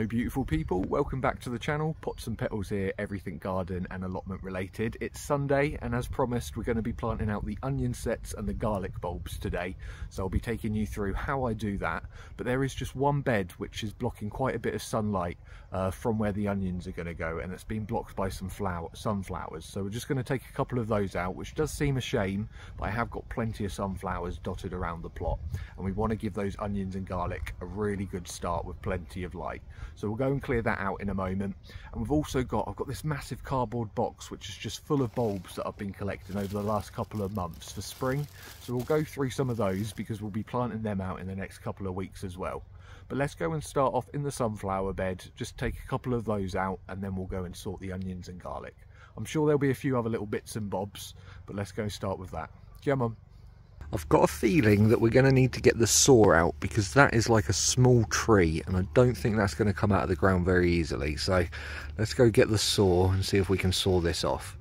Hello beautiful people, welcome back to the channel. Pots and Petals here, everything garden and allotment related. It's Sunday and as promised we're going to be planting out the onion sets and the garlic bulbs today. So I'll be taking you through how I do that. But there is just one bed which is blocking quite a bit of sunlight from where the onions are going to go, and it's been blocked by some sunflowers. So we're just going to take a couple of those out, which does seem a shame, but I have got plenty of sunflowers dotted around the plot and we want to give those onions and garlic a really good start with plenty of light. So we'll go and clear that out in a moment. And we've also I've got this massive cardboard box which is just full of bulbs that I've been collecting over the last couple of months for spring. So we'll go through some of those because we'll be planting them out in the next couple of weeks as well. But let's go and start off in the sunflower bed, just take a couple of those out and then we'll go and sort the onions and garlic. I'm sure there'll be a few other little bits and bobs, but let's go and start with that. Come on. I've got a feeling that we're going to need to get the saw out because that is like a small tree and I don't think that's going to come out of the ground very easily. So let's go get the saw and see if we can saw this off.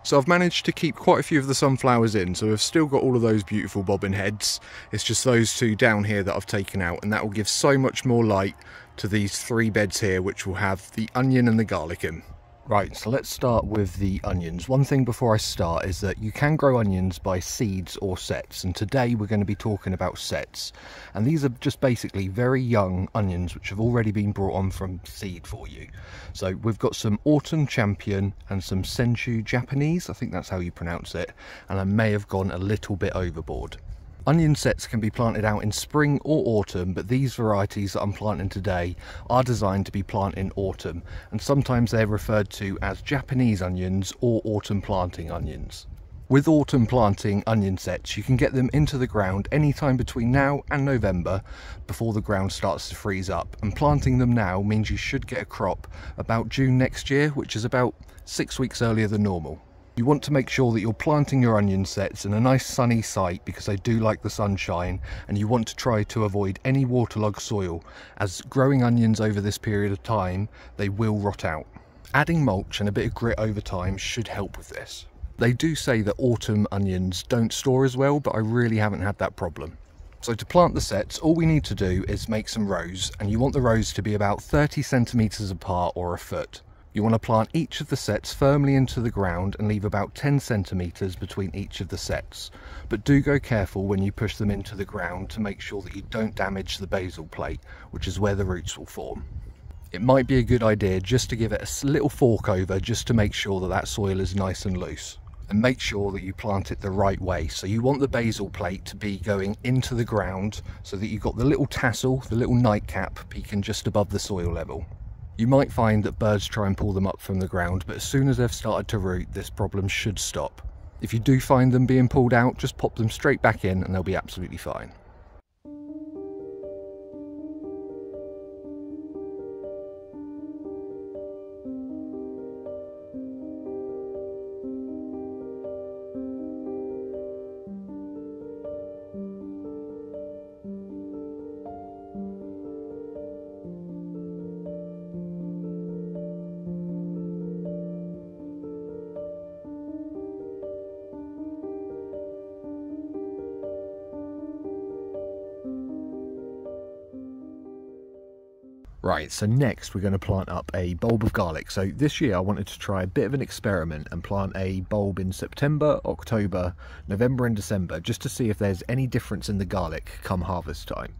So I've managed to keep quite a few of the sunflowers in, so we've still got all of those beautiful bobbin heads. It's just those two down here that I've taken out, and that will give so much more light to these three beds here, which will have the onion and the garlic in. Right, so let's start with the onions. One thing before I start is that you can grow onions by seeds or sets, and today we're going to be talking about sets. And these are just basically very young onions which have already been brought on from seed for you. So we've got some Autumn Champion and some Senchu Japanese, I think that's how you pronounce it, and I may have gone a little bit overboard. Onion sets can be planted out in spring or autumn, but these varieties that I'm planting today are designed to be planted in autumn, and sometimes they're referred to as Japanese onions or autumn planting onions. With autumn planting onion sets, you can get them into the ground anytime between now and November before the ground starts to freeze up, and planting them now means you should get a crop about June next year, which is about 6 weeks earlier than normal. You want to make sure that you're planting your onion sets in a nice sunny site because they do like the sunshine, and you want to try to avoid any waterlogged soil, as growing onions over this period of time, they will rot out. Adding mulch and a bit of grit over time should help with this. They do say that autumn onions don't store as well, but I really haven't had that problem. So to plant the sets, all we need to do is make some rows, and you want the rows to be about 30 centimeters apart or a foot. You want to plant each of the sets firmly into the ground and leave about 10 centimeters between each of the sets. But do go careful when you push them into the ground to make sure that you don't damage the basal plate, which is where the roots will form. It might be a good idea just to give it a little fork over just to make sure that that soil is nice and loose. And make sure that you plant it the right way. So you want the basal plate to be going into the ground so that you've got the little tassel, the little nightcap peeking just above the soil level. You might find that birds try and pull them up from the ground, but as soon as they've started to root, this problem should stop. If you do find them being pulled out, just pop them straight back in and they'll be absolutely fine. Right, so next we're going to plant up a bulb of garlic. So this year I wanted to try a bit of an experiment and plant a bulb in September, October, November and December, just to see if there's any difference in the garlic come harvest time.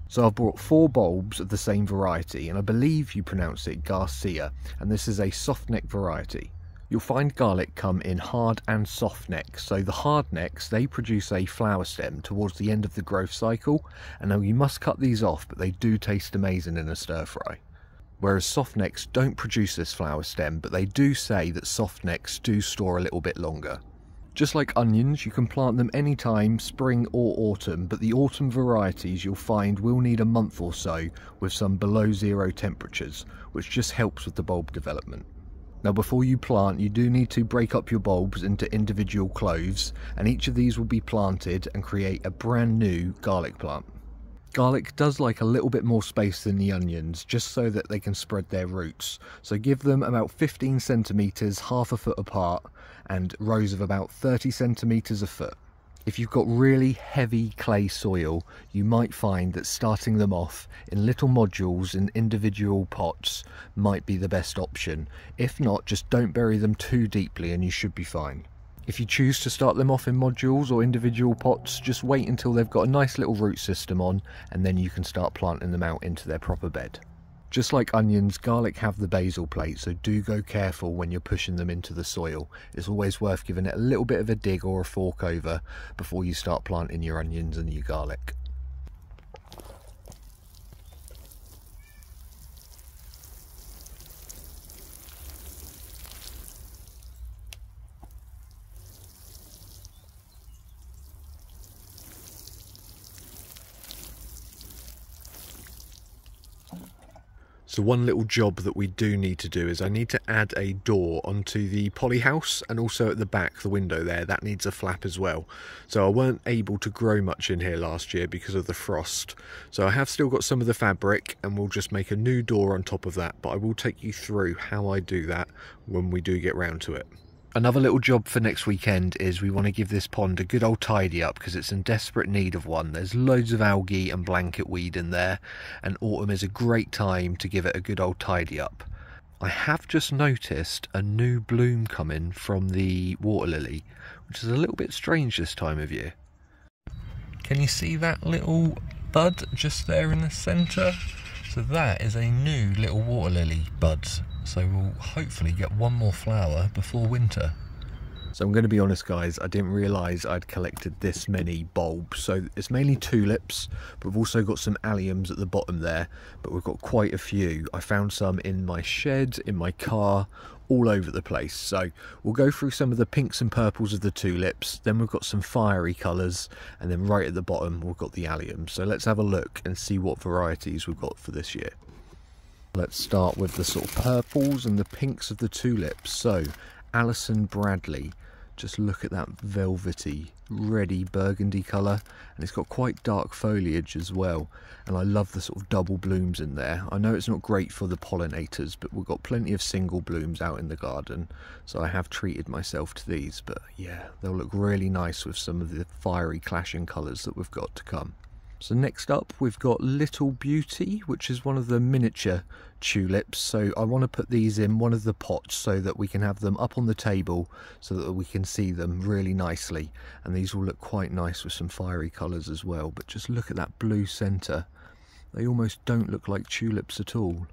So I've brought 4 bulbs of the same variety, and I believe you pronounce it Garcia, and this is a soft neck variety. You'll find garlic come in hard and soft necks. So the hard necks, they produce a flower stem towards the end of the growth cycle, and now you must cut these off, but they do taste amazing in a stir fry. Whereas soft necks don't produce this flower stem, but they do say that soft necks do store a little bit longer. Just like onions, you can plant them anytime, spring or autumn, but the autumn varieties you'll find will need a month or so with some below 0 temperatures, which just helps with the bulb development. Now before you plant, you do need to break up your bulbs into individual cloves, and each of these will be planted and create a brand new garlic plant. Garlic does like a little bit more space than the onions, just so that they can spread their roots. So give them about 15 centimetres, half a foot apart, and rows of about 30 centimetres a foot. If you've got really heavy clay soil, you might find that starting them off in little modules in individual pots might be the best option. If not, just don't bury them too deeply and you should be fine. If you choose to start them off in modules or individual pots, just wait until they've got a nice little root system on, and then you can start planting them out into their proper bed. Just like onions, garlic have the basal plate, so do go careful when you're pushing them into the soil. It's always worth giving it a little bit of a dig or a fork over before you start planting your onions and your garlic. So one little job that we do need to do is I need to add a door onto the poly house, and also at the back, the window there, that needs a flap as well. So I weren't able to grow much in here last year because of the frost. So I have still got some of the fabric, and we'll just make a new door on top of that, but I will take you through how I do that when we do get round to it. Another little job for next weekend is we want to give this pond a good old tidy up because it's in desperate need of one. There's loads of algae and blanket weed in there, and autumn is a great time to give it a good old tidy up. I have just noticed a new bloom coming from the water lily, which is a little bit strange this time of year. Can you see that little bud just there in the centre? So that is a new little water lily bud. So we'll hopefully get one more flower before winter. So I'm going to be honest guys, I didn't realise I'd collected this many bulbs. So it's mainly tulips, but we've also got some alliums at the bottom there, but we've got quite a few. I found some in my shed, in my car, all over the place. So we'll go through some of the pinks and purples of the tulips, then we've got some fiery colours, and then right at the bottom we've got the alliums. So let's have a look and see what varieties we've got for this year. Let's start with the sort of purples and the pinks of the tulips. So Alison Bradley, just look at that velvety, reddy burgundy colour, and it's got quite dark foliage as well, and I love the sort of double blooms in there. I know it's not great for the pollinators, but we've got plenty of single blooms out in the garden, so I have treated myself to these, but yeah, they'll look really nice with some of the fiery clashing colours that we've got to come. So next up we've got Little Beauty, which is one of the miniature tulips. So I want to put these in one of the pots so that we can have them up on the table so that we can see them really nicely, and these will look quite nice with some fiery colours as well. But just look at that blue centre, they almost don't look like tulips at all.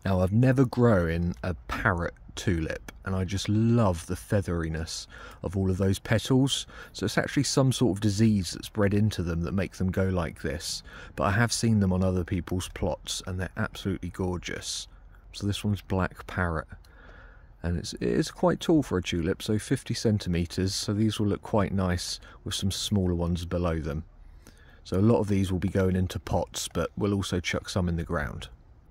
Now I've never grown a parrot tulip, and I just love the featheriness of all of those petals. So it's actually some sort of disease that's bred into them that makes them go like this, but I have seen them on other people's plots and they're absolutely gorgeous. So this one's black parrot, and it is quite tall for a tulip, so 50 centimetres, so these will look quite nice with some smaller ones below them. So a lot of these will be going into pots, but we'll also chuck some in the ground.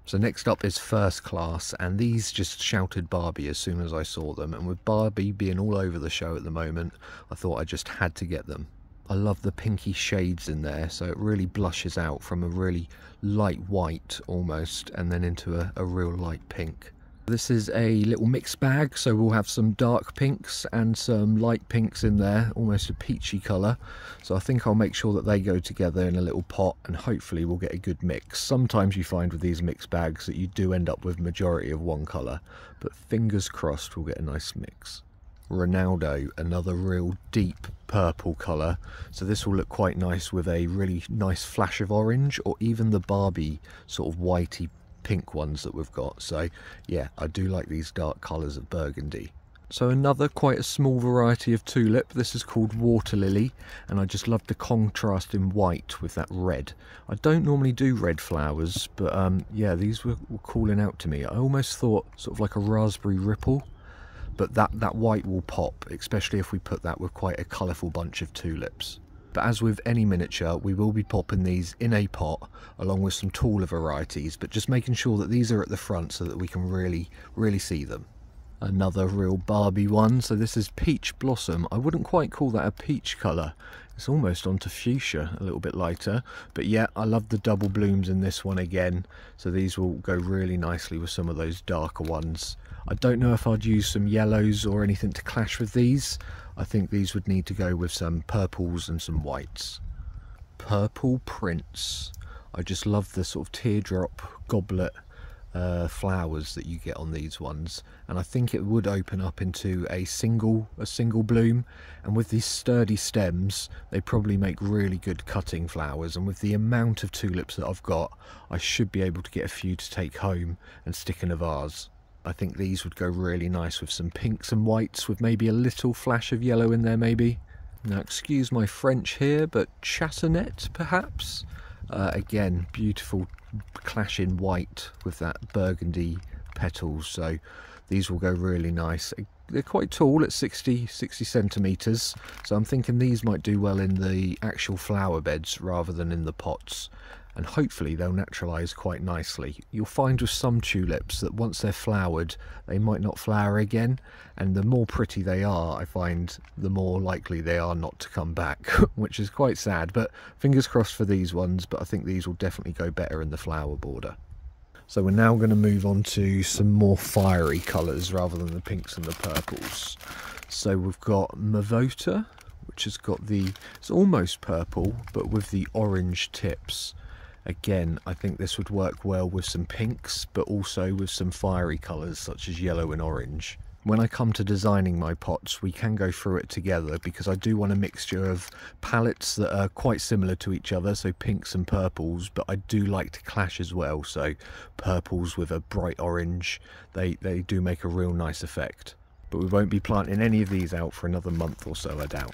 So next up is First Class, and these just shouted Barbie as soon as I saw them, and with Barbie being all over the show at the moment, I thought I just had to get them. I love the pinky shades in there, so it really blushes out from a really light white almost, and then into a real light pink. This is a little mixed bag, so we'll have some dark pinks and some light pinks in there, almost a peachy colour. So I think I'll make sure that they go together in a little pot, and hopefully we'll get a good mix. Sometimes you find with these mixed bags that you do end up with majority of one colour, but fingers crossed we'll get a nice mix. Ronaldo, another real deep purple colour, so this will look quite nice with a really nice flash of orange, or even the Barbie sort of whitey pink ones that we've got. So yeah, I do like these dark colours of burgundy. So another quite a small variety of tulip. This is called water lily, and I just love the contrast in white with that red. I don't normally do red flowers, but yeah, these were calling out to me. I almost thought sort of like a raspberry ripple, but that white will pop, especially if we put that with quite a colourful bunch of tulips. But as with any miniature, we will be popping these in a pot along with some taller varieties, but just making sure that these are at the front so that we can really see them. Another real Barbie one, so this is peach blossom. I wouldn't quite call that a peach colour. It's almost onto fuchsia, a little bit lighter. But yeah, I love the double blooms in this one again, so these will go really nicely with some of those darker ones. I don't know if I'd use some yellows or anything to clash with these. I think these would need to go with some purples and some whites. Purple Prince. I just love the sort of teardrop goblet flowers that you get on these ones, and I think it would open up into a single bloom, and with these sturdy stems they probably make really good cutting flowers, and with the amount of tulips that I've got, I should be able to get a few to take home and stick in a vase. I think these would go really nice with some pinks and whites, with maybe a little flash of yellow in there maybe. Now excuse my French here, but chassonette perhaps? Again, beautiful clash in white with that burgundy petals, so these will go really nice. They're quite tall at 60 centimetres, so I'm thinking these might do well in the actual flower beds rather than in the pots, and hopefully they'll naturalise quite nicely. You'll find with some tulips that once they're flowered they might not flower again, and the more pretty they are, I find the more likely they are not to come back, which is quite sad, but fingers crossed for these ones. But I think these will definitely go better in the flower border. So we're now going to move on to some more fiery colours rather than the pinks and the purples. So we've got Mavota, which has got it's almost purple but with the orange tips. Again, I think this would work well with some pinks, but also with some fiery colours such as yellow and orange. When I come to designing my pots, we can go through it together, because I do want a mixture of palettes that are quite similar to each other, so pinks and purples, but I do like to clash as well, so purples with a bright orange, they do make a real nice effect. But we won't be planting any of these out for another month or so, I doubt.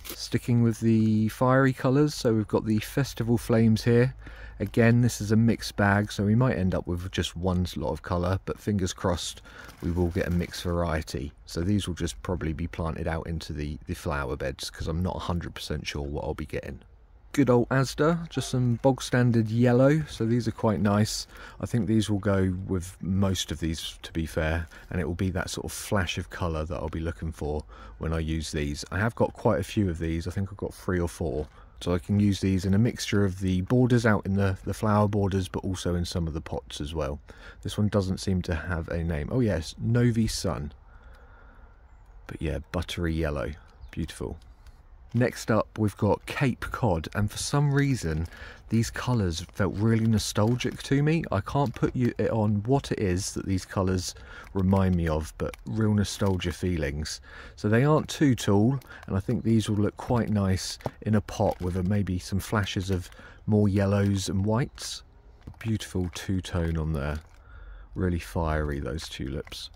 Sticking with the fiery colours, so we've got the Festival Flames here. Again, this is a mixed bag, so we might end up with just one lot of colour, but fingers crossed we will get a mixed variety. So these will just probably be planted out into the flower beds, because I'm not 100% sure what I'll be getting. Good old Asda, just some bog standard yellow, so these are quite nice. I think these will go with most of these, to be fair, and it will be that sort of flash of colour that I'll be looking for when I use these. I have got quite a few of these, I think I've got 3 or 4, so I can use these in a mixture of the borders out in the flower borders, but also in some of the pots as well. This one doesn't seem to have a name. Oh yes, Novi Sun. But yeah, buttery yellow, beautiful. Next up we've got Cape Cod, and for some reason these colours felt really nostalgic to me. I can't put it on what it is that these colours remind me of, but real nostalgia feelings. So they aren't too tall, and I think these will look quite nice in a pot with maybe some flashes of more yellows and whites. Beautiful two-tone on there, really fiery, those tulips.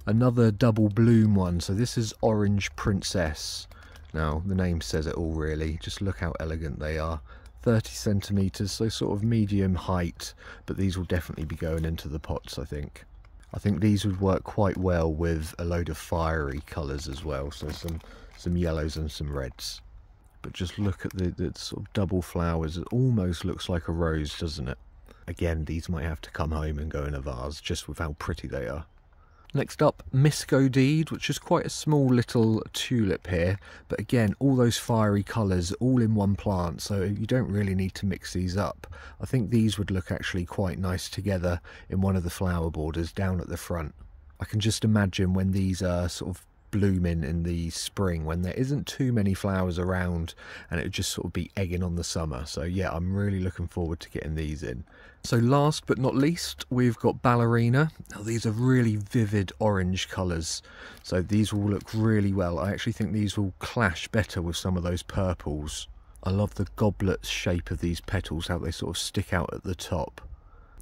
Another double bloom one, so this is Orange Princess. Now, the name says it all really, just look how elegant they are. 30 centimetres, so sort of medium height, but these will definitely be going into the pots, I think. I think these would work quite well with a load of fiery colours as well, so some yellows and some reds. But just look at the sort of double flowers, it almost looks like a rose, doesn't it? Again, these might have to come home and go in a vase, just with how pretty they are. Next up, Miscodeed, which is quite a small little tulip here, but again, all those fiery colours all in one plant, so you don't really need to mix these up. I think these would look actually quite nice together in one of the flower borders down at the front. I can just imagine when these are sort of blooming in the spring, when there isn't too many flowers around, and it would just sort of be egging on the summer. So yeah, I'm really looking forward to getting these in. So last but not least, we've got Ballerina. Now these are really vivid orange colours, so these will look really well. I actually think these will clash better with some of those purples. I love the goblet shape of these petals, how they sort of stick out at the top.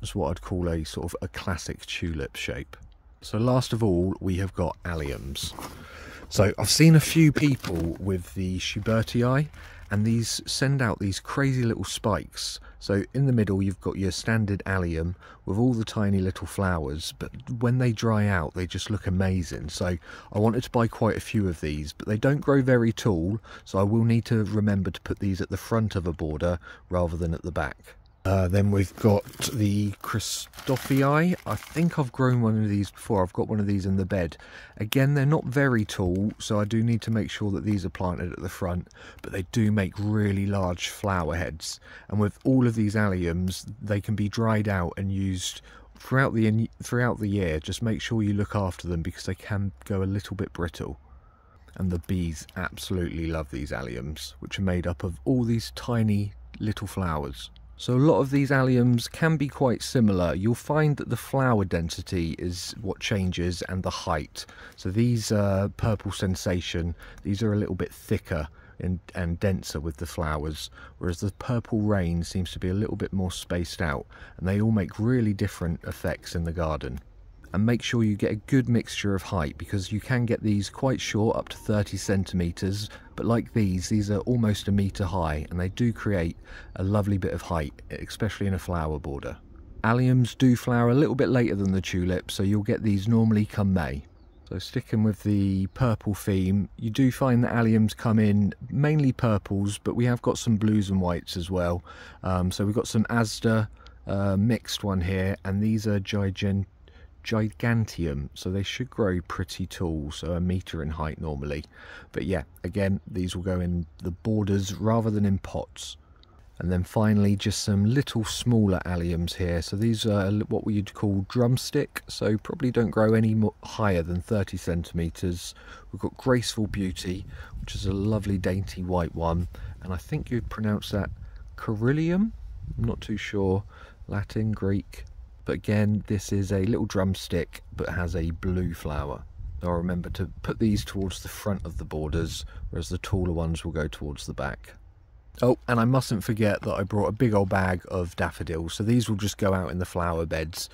That's what I'd call a sort of a classic tulip shape. So last of all, we have got alliums. So I've seen a few people with the Schubertii, and these send out these crazy little spikes. So in the middle you've got your standard allium with all the tiny little flowers, but when they dry out they just look amazing. So I wanted to buy quite a few of these, but they don't grow very tall, so I will need to remember to put these at the front of a border rather than at the back. Then we've got the Christophii. I think I've grown one of these before. I've got one of these in the bed. Again, they're not very tall, so I do need to make sure that these are planted at the front, but they do make really large flower heads. And with all of these alliums, they can be dried out and used throughout the year. Just make sure you look after them because they can go a little bit brittle. And the bees absolutely love these alliums, which are made up of all these tiny little flowers. So a lot of these alliums can be quite similar. You'll find that the flower density is what changes, and the height. So these Purple Sensation, these are a little bit thicker and denser with the flowers, whereas the Purple Rain seems to be a little bit more spaced out, and they all make really different effects in the garden. And make sure you get a good mixture of height, because you can get these quite short, up to 30 centimetres, but like these are almost a metre high, and they do create a lovely bit of height, especially in a flower border. Alliums do flower a little bit later than the tulips, so you'll get these normally come May. So sticking with the purple theme, you do find that alliums come in mainly purples, but we have got some blues and whites as well. So we've got some Asda mixed one here, and these are Gigantium, so they should grow pretty tall, so a metre in height normally. But yeah, again, these will go in the borders rather than in pots. And then finally, just some little smaller alliums here. So these are what we'd call drumstick, so probably don't grow any more higher than 30 centimetres. We've got Graceful Beauty, which is a lovely dainty white one, and I think you'd pronounce that Coryllium. I'm not too sure, Latin, Greek. But again, this is a little drumstick but has a blue flower. I'll remember to put these towards the front of the borders, whereas the taller ones will go towards the back. Oh, and I mustn't forget that I brought a big old bag of daffodils, so these will just go out in the flower beds.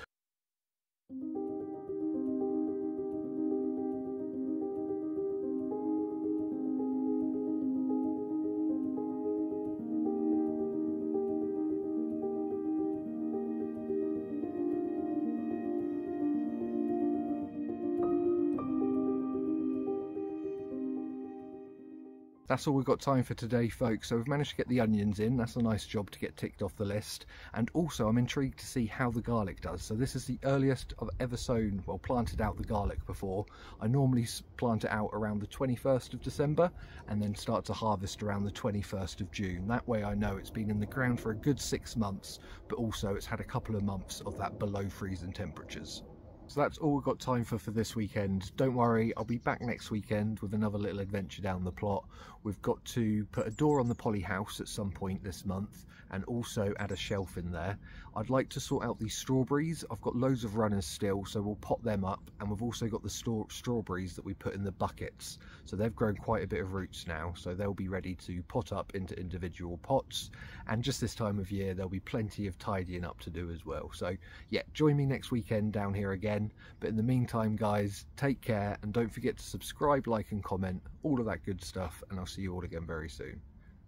That's all we've got time for today, folks. So we've managed to get the onions in. That's a nice job to get ticked off the list. And also I'm intrigued to see how the garlic does. So this is the earliest I've ever sown, well, planted out the garlic before. I normally plant it out around the 21st of December and then start to harvest around the 21st of June. That way I know it's been in the ground for a good 6 months, but also it's had a couple of months of that below freezing temperatures. So that's all we've got time for this weekend. Don't worry, I'll be back next weekend with another little adventure down the plot. We've got to put a door on the poly house at some point this month, and also add a shelf in there. I'd like to sort out these strawberries. I've got loads of runners still, so we'll pot them up, and we've also got the strawberries that we put in the buckets. So they've grown quite a bit of roots now, so they'll be ready to pot up into individual pots. And just this time of year, there'll be plenty of tidying up to do as well. So yeah, join me next weekend down here again. But in the meantime, guys, take care, and don't forget to subscribe, like and comment, all of that good stuff, and I'll see you all again very soon.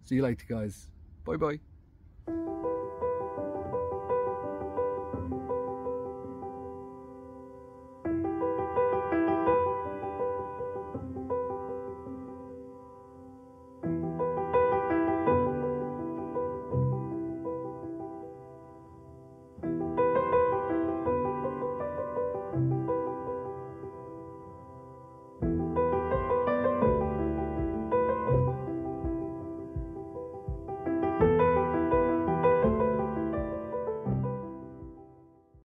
See you later, guys. Bye bye.